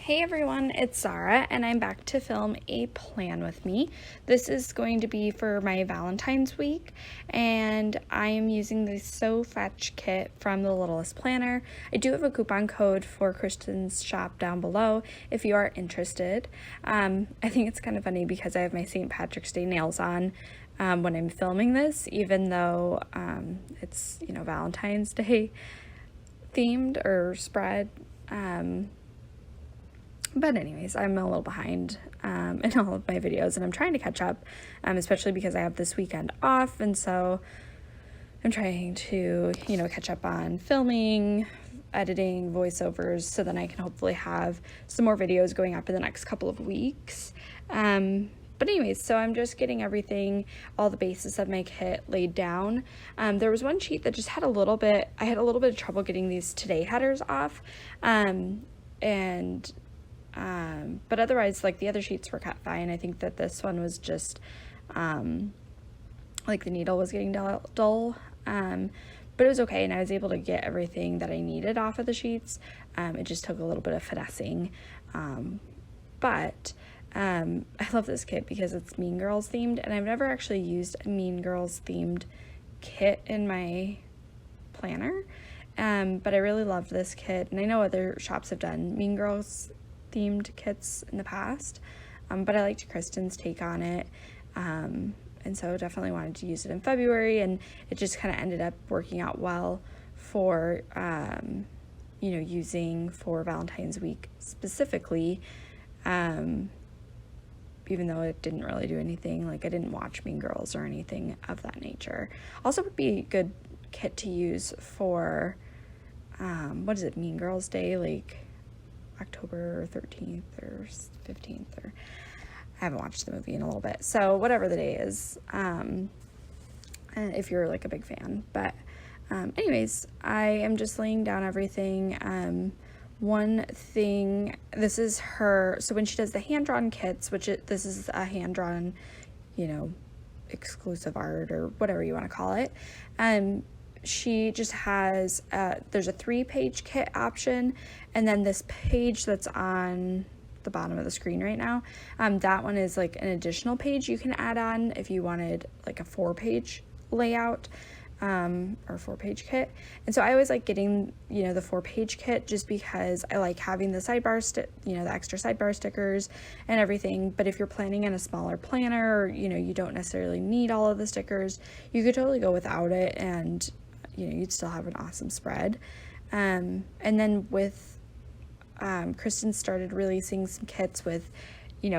Hey everyone, it's Zara, and I'm back to film a plan with me. This is going to be for my Valentine's week, and I am using the So Fetch kit from the Littlest Planner. I do have a coupon code for Kristen's shop down below if you are interested. I think it's kind of funny because I have my St. Patrick's Day nails on when I'm filming this, even though it's, Valentine's Day themed or spread. But anyways, I'm a little behind in all of my videos, and I'm trying to catch up, especially because I have this weekend off, and so I'm trying to, catch up on filming, editing, voiceovers, so then I can hopefully have some more videos going up in the next couple of weeks. But anyways, so I'm just getting everything, all the bases of my kit laid down. There was one sheet that just had I had a little bit of trouble getting these today headers off, but otherwise, like, the other sheets were cut fine. I think that this one was just, like, the needle was getting dull, but it was okay, and I was able to get everything that I needed off of the sheets. It just took a little bit of finessing, but I love this kit because it's Mean Girls themed, and I've never actually used a Mean Girls themed kit in my planner, but I really loved this kit, and I know other shops have done Mean Girls themed kits in the past, but I liked Kristen's take on it, and so definitely wanted to use it in February, and it just kind of ended up working out well for using for Valentine's week specifically, even though it didn't really do anything. Like, I didn't watch Mean Girls or anything of that nature. Also would be a good kit to use for what is it, Mean Girls Day, like October 13th or 15th, or I haven't watched the movie in a little bit, so whatever the day is, if you're like a big fan. But anyways, I am just laying down everything. One thing, this is her, so when she does the hand-drawn kits, this is a hand-drawn, exclusive art or whatever you want to call it, she just has, there's a 3-page kit option, and then this page that's on the bottom of the screen right now, that one is like an additional page you can add on if you wanted like a 4-page layout, or 4-page kit. And so I always like getting, the 4-page kit just because I like having the sidebar, the extra sidebar stickers and everything. But if you're planning in a smaller planner, or, you don't necessarily need all of the stickers, you could totally go without it, and you'd still have an awesome spread. And then with Kristen started releasing some kits with,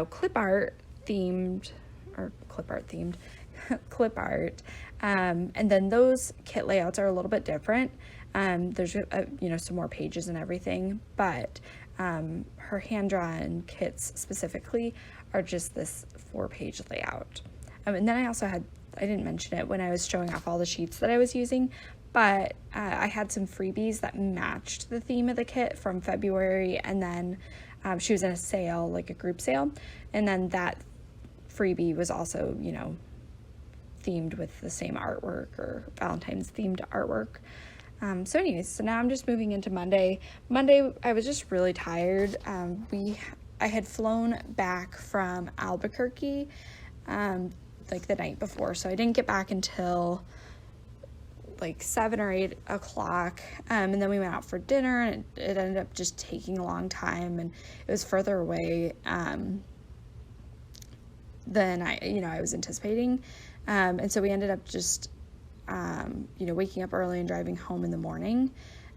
clip art themed, clip art. And then those kit layouts are a little bit different. There's, some more pages and everything, but her hand-drawn kits specifically are just this 4-page layout. And then I didn't mention it when I was showing off all the sheets that I was using, but I had some freebies that matched the theme of the kit from February, and then she was in a sale, like a group sale, and then that freebie was also, themed with the same artwork, or Valentine's themed artwork. So anyways, so now I'm just moving into Monday. I was just really tired. I had flown back from Albuquerque like the night before, so I didn't get back until like 7 or 8 o'clock, and then we went out for dinner, and it ended up just taking a long time, and it was further away than I was anticipating, and so we ended up just waking up early and driving home in the morning,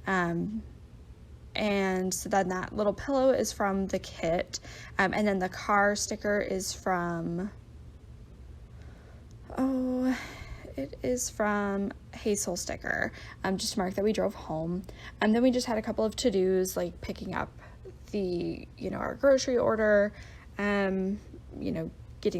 and so then that little pillow is from the kit, and then the car sticker is from it is from Hazel Sticker, just to mark that we drove home. And then we just had a couple of to-dos, like picking up the, our grocery order, getting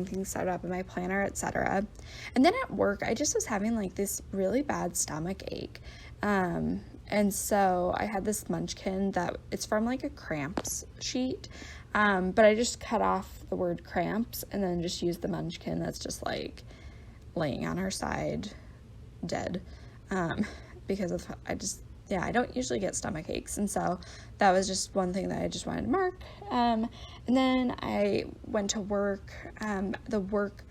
things set up in my planner, etc. And then at work, I just was having like this really bad stomach ache. And so I had this munchkin that it's from like a cramps sheet. But I just cut off the word cramps and then just used the munchkin that's just like laying on her side dead, because of yeah, I don't usually get stomach aches, and so that was just one thing that I just wanted to mark. And then I went to work. The work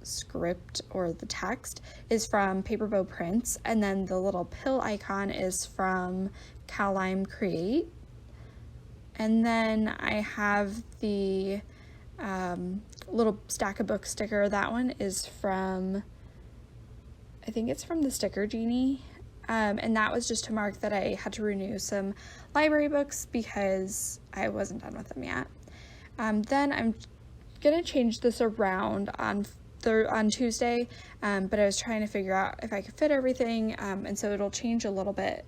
script or the text is from Paperbow Prints, and then the little pill icon is from Caline Create. And then I have the little stack of books sticker. That one is from, I think it's from the Sticker Genie. And that was just to mark that I had to renew some library books because I wasn't done with them yet. Then I'm gonna change this around on Tuesday, but I was trying to figure out if I could fit everything, and so it'll change a little bit,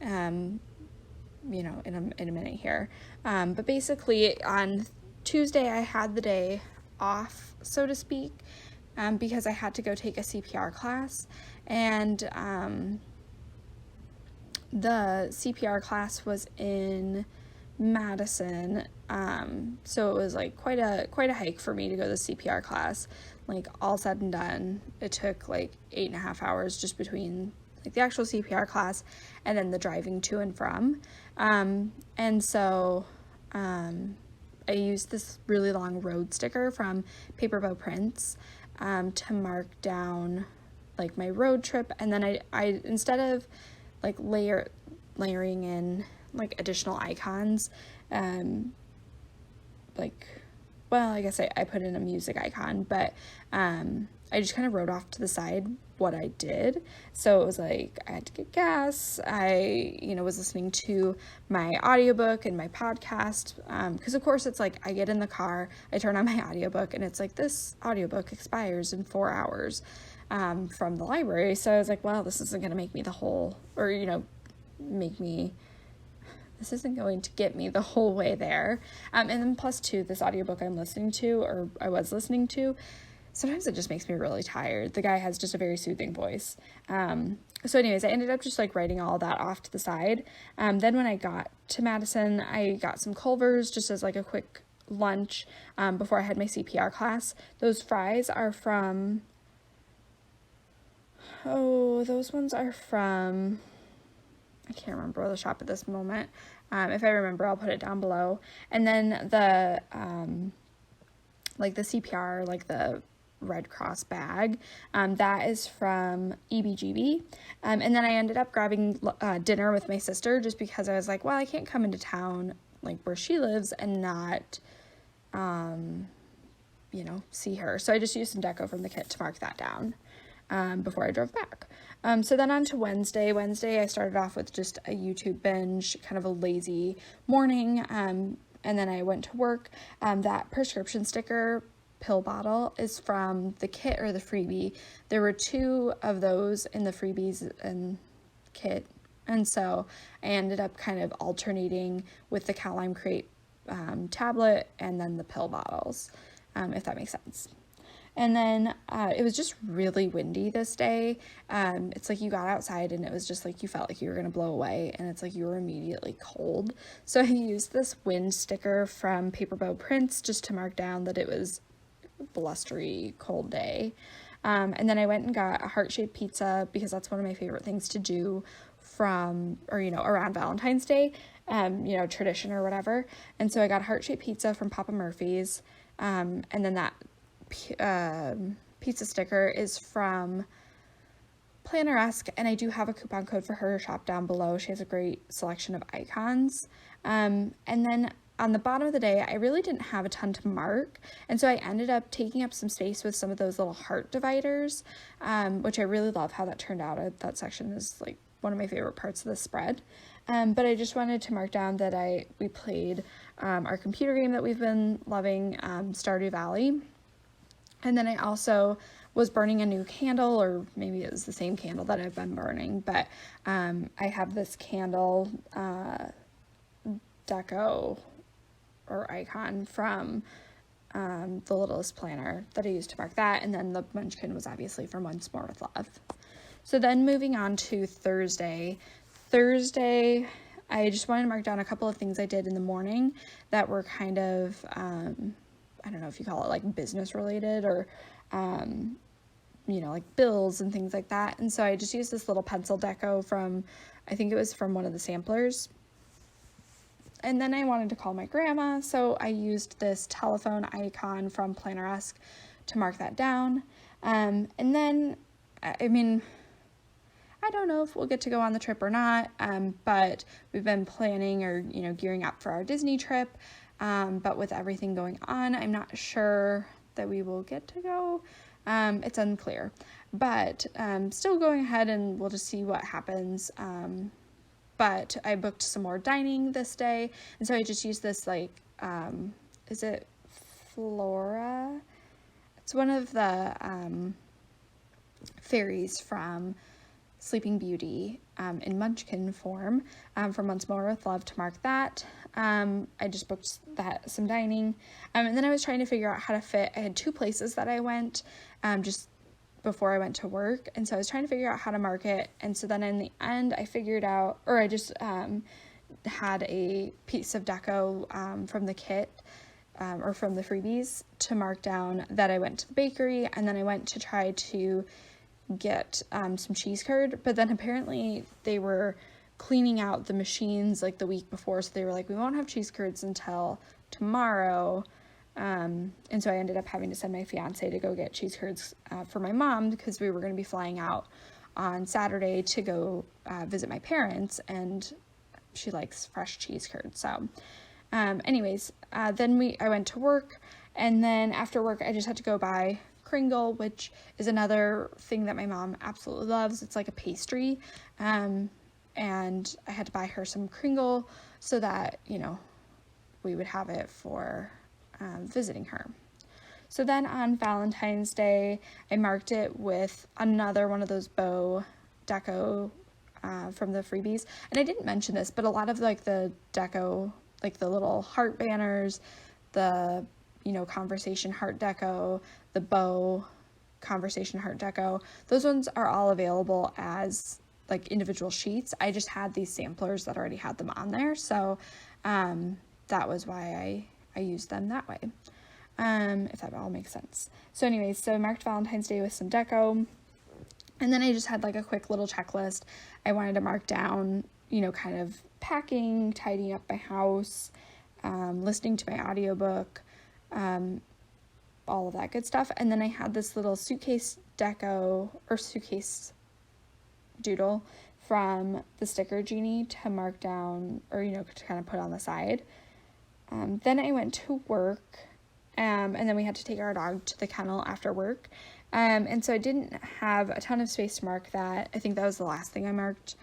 in a minute here. But basically on Tuesday I had the day off, so to speak, because I had to go take a CPR class, and the CPR class was in Madison, so it was like quite a hike for me to go to the CPR class. Like, all said and done, it took like 8.5 hours just between like the actual CPR class and then the driving to and from. And so I used this really long road sticker from Paperbow Prints to mark down like my road trip, and then I instead of like layering in like additional icons, I guess I put in a music icon, but I just kind of wrote off to the side what I did. So it was like I had to get gas, I was listening to my audiobook and my podcast, because of course it's like I get in the car, I turn on my audiobook, and it's like, this audiobook expires in 4 hours from the library. So I was like, well, this isn't going to make me the whole, or this isn't going to get me the whole way there. And then plus two, this audiobook I'm listening to, or I was listening to, sometimes it just makes me really tired. The guy has just a very soothing voice. So anyways, I ended up just like writing all that off to the side. Then when I got to Madison, I got some Culver's just as like a quick lunch before I had my CPR class. Those fries are from, those ones are from, I can't remember the shop at this moment. If I remember, I'll put it down below. And then the CPR, like the Red Cross bag, that is from EBGB. And then I ended up grabbing dinner with my sister just because I was like, well, I can't come into town like where she lives and not, see her. So I just used some deco from the kit to mark that down before I drove back. So then on to Wednesday. I started off with just a YouTube binge, kind of a lazy morning, and then I went to work. That prescription sticker pill bottle is from the kit or the freebie. There were 2 of those in the freebies and kit, and so I ended up kind of alternating with the Caline Create tablet and then the pill bottles, if that makes sense. And then it was just really windy this day. It's like you got outside and it was just like you felt like you were going to blow away, and it's like you were immediately cold. So I used this wind sticker from Paperbow Prints just to mark down that it was a blustery, cold day. And then I went and got a heart-shaped pizza because that's one of my favorite things to do around Valentine's Day, tradition or whatever. And so I got a heart-shaped pizza from Papa Murphy's. And then that pizza sticker is from Planneresque, and I do have a coupon code for her to shop down below. She has a great selection of icons. And then on the bottom of the day, I really didn't have a ton to mark, and so I ended up taking up some space with some of those little heart dividers, which I really love how that turned out. That section is like one of my favorite parts of the spread. But I just wanted to mark down that we played our computer game that we've been loving, Stardew Valley. And then I also was burning a new candle, or maybe it was the same candle that I've been burning, but I have this candle deco or icon from the Littlest Planner that I used to mark that, and then the munchkin was obviously from Once More with Love. So then moving on to Thursday, I just wanted to mark down a couple of things I did in the morning that were kind of, I don't know if you call it like business related or, like bills and things like that. And so I just used this little pencil deco from I think it was from one of the samplers. And then I wanted to call my grandma, so I used this telephone icon from Planneresque to mark that down. And then, I mean, I don't know if we'll get to go on the trip or not, but we've been planning or, gearing up for our Disney trip. But with everything going on, I'm not sure that we will get to go. It's unclear, but still going ahead, and we'll just see what happens. But I booked some more dining this day, and so I just used this, is it Flora? It's one of the fairies from Sleeping Beauty in Munchkin form from Once More with Love to mark that. I just booked some dining, and then I was trying to figure out how to fit. I had 2 places that I went just before I went to work, and so I was trying to figure out how to mark it. And so then in the end I figured out, or I just had a piece of deco from the kit or from the freebies to mark down that I went to the bakery, and then I went to try to get some cheese curd, but then apparently they were cleaning out the machines like the week before, so they were like, we won't have cheese curds until tomorrow. And so I ended up having to send my fiance to go get cheese curds for my mom, because we were going to be flying out on Saturday to go visit my parents, and she likes fresh cheese curds. So anyways, then I went to work, and then after work I just had to go buy Kringle, which is another thing that my mom absolutely loves. It's like a pastry, and I had to buy her some Kringle so that, we would have it for visiting her. So then on Valentine's Day, I marked it with another one of those bow deco from the freebies. And I didn't mention this, but a lot of the deco, like the little heart banners, the conversation heart deco, the bow conversation heart deco, those ones are all available as individual sheets. I just had these samplers that already had them on there, so that was why I used them that way, if that all makes sense. So anyways, so I marked Valentine's Day with some deco, and then I just had a quick little checklist. I wanted to mark down, kind of packing, tidying up my house, listening to my audiobook, all of that good stuff. And then I had this little suitcase deco or suitcase doodle from the Sticker Genie to mark down, or to kind of put on the side. Then I went to work, and then we had to take our dog to the kennel after work, and so I didn't have a ton of space to mark that. I think that was the last thing I marked,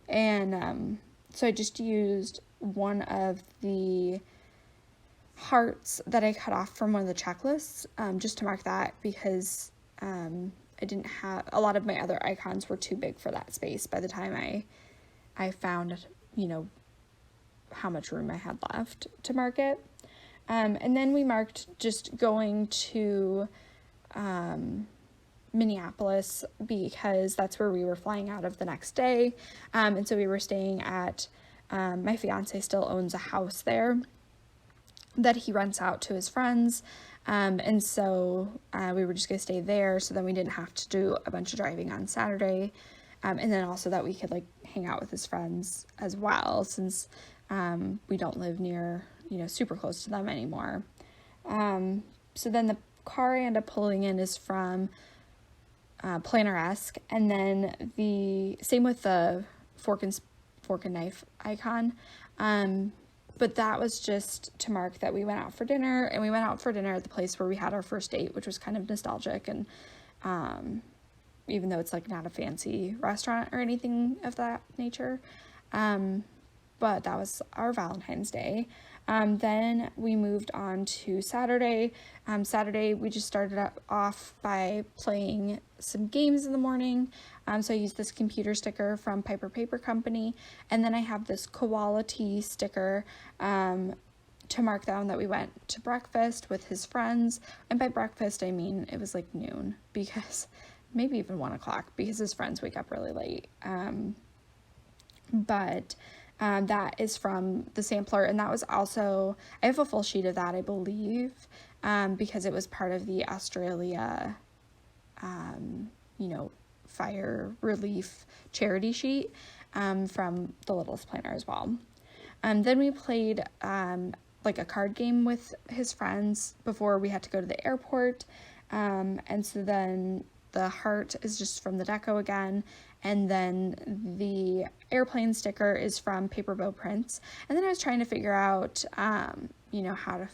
and so I just used one of the hearts that I cut off from one of the checklists, just to mark that, because I didn't have, a lot of my other icons were too big for that space by the time I found, how much room I had left to mark it. And then we marked just going to Minneapolis, because that's where we were flying out of the next day. And so we were staying at, my fiance still owns a house there that he rents out to his friends. And so we were just going to stay there, so then we didn't have to do a bunch of driving on Saturday. And then also that we could hang out with his friends as well, since we don't live near, super close to them anymore. So then the car I end up pulling in is from Planneresque, and then the same with the fork and knife icon. But that was just to mark that we went out for dinner, and we went out for dinner at the place where we had our first date, which was kind of nostalgic, and even though it's not a fancy restaurant or anything of that nature. But that was our Valentine's Day. Then we moved on to Saturday. Saturday we just started off by playing some games in the morning. So I used this computer sticker from Piper Paper Company, and then I have this koala sticker to mark down that we went to breakfast with his friends. And by breakfast I mean it was noon, because maybe even 1 o'clock, because his friends wake up really late. But that is from the sampler, and that was also, I have a full sheet of that, I believe, because it was part of the Australia, fire relief charity sheet. from the Littlest Planner as well. Then we played like a card game with his friends before we had to go to the airport. And so then the heart is just from the deco again. And then the airplane sticker is from Paper Bow Prints. And then I was trying to figure out, you know, how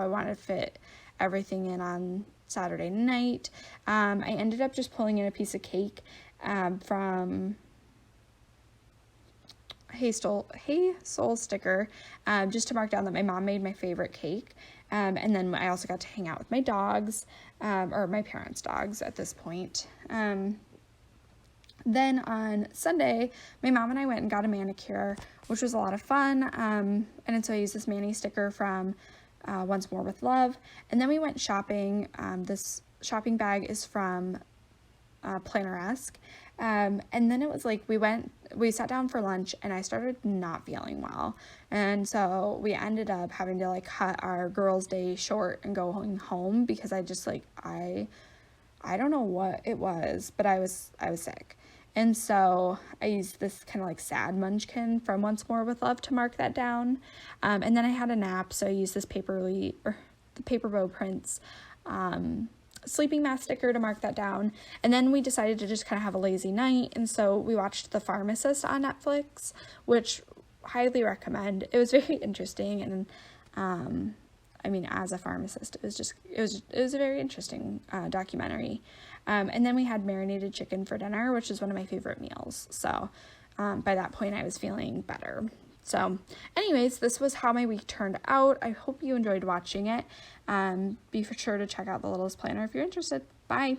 I want to fit everything in on Saturday night. I ended up just pulling in a piece of cake from Hey Soul sticker, just to mark down that my mom made my favorite cake. And then I also got to hang out with my dogs, or my parents' dogs at this point. Then on Sunday, my mom and I went and got a manicure, which was a lot of fun. And so I used this Manny sticker from Once More with Love. And then we went shopping. This shopping bag is from Planneresque. And then it was like we sat down for lunch and I started not feeling well. And so we ended up having to like cut our girls' day short and going home because I just like, I don't know what it was, but I was sick. And so I used this kind of like sad munchkin from Once More with Love to mark that down. And then I had a nap, so I used this the Paper Bow Prints sleeping mask sticker to mark that down. And then we decided to just kind of have a lazy night, and so we watched The Pharmacist on Netflix, which highly recommend. It was very interesting, and I mean, as a pharmacist, it was a very interesting documentary. And then we had marinated chicken for dinner, which is one of my favorite meals. So by that point I was feeling better. So anyways, this was how my week turned out. I hope you enjoyed watching it. Be sure to check out the Littlest Planner if you're interested. Bye.